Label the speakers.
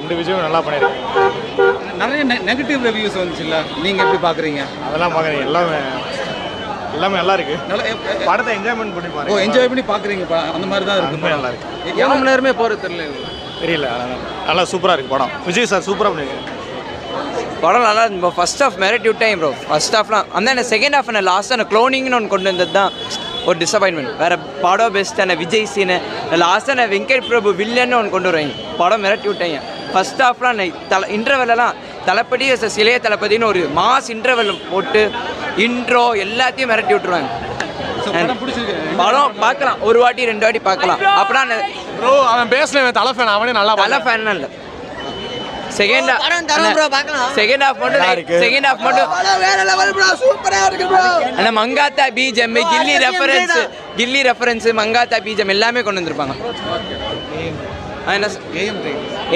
Speaker 1: ரெண்டு விஷயம் நல்லா பண்ணியிருக்கேன்.
Speaker 2: நிறைய நெகட்டிவ் ரிவ்யூஸ் வந்துச்சுல்ல, நீங்கள் எப்படி பார்க்குறீங்க?
Speaker 1: அதெல்லாம் பார்க்குறீங்க, எல்லாமே நல்லா இருக்கு. படத்தை என்ஜாய்மெண்ட் பண்ணி பாருங்க.
Speaker 2: என்ஜாய் பண்ணி பார்க்குறீங்க, அந்த மாதிரி தான் இருக்கு.
Speaker 1: நல்லா இருக்கு.
Speaker 2: எவ்வளோ மணி நேரமே போகிறது
Speaker 1: தெரியல, நல்லா சூப்பராக இருக்கு படம். விஜய் சார் சூப்பராக பண்ணிருக்கேன்.
Speaker 3: படம் நல்லா இருந்துச்சு. ஃபர்ஸ்ட் ஹாஃப் மிரட்டி விட்டேன் ப்ரோ. ஃபர்ஸ்ட் ஹாஃப்லாம் அந்த என்ன செகண்ட் ஹாஃப் என்ன லாஸ்ட்டாக க்ளோனிங்னு ஒன்று கொண்டு வந்தது தான் ஒரு டிசப்பாயின்மெண்ட். வேறு படம் பெஸ்ட்டான விஜய் சீனு லாஸ்ட்டாக வெங்கட் பிரபு வில்லன்னு ஒன்று கொண்டு வருவாங்க. படம் மிரட்டி விட்டாங்க. ஃபர்ஸ்ட் ஹாஃப்லாம் இன்டர்வெல்லாம் தளபதி சிலைய தளபதினு ஒரு மாஸ் இன்டர்வெல் போட்டு இன்ட்ரோ எல்லாத்தையும் மிரட்டி விட்டுருவாங்க. படம் பார்க்கலாம், ஒரு வாட்டி ரெண்டு வாட்டி பார்க்கலாம். அப்பலாம்
Speaker 1: ப்ரோ அவன் பேசல, தலை ஃபேன். அவனே நல்லா
Speaker 3: தலை ஃபேன் இல்லை. செகண்ட் ஹாஃப் மட்டும்
Speaker 4: வேற லெவல் ப்ரோ, சூப்பரா இருக்கு ப்ரோ.
Speaker 3: அந்த மங்காத்தா பீஜம், கில்லி ரெஃபரன்ஸ் மங்காத்தா பீஜம் எல்லாமே கொண்டு வந்திருப்பாங்க.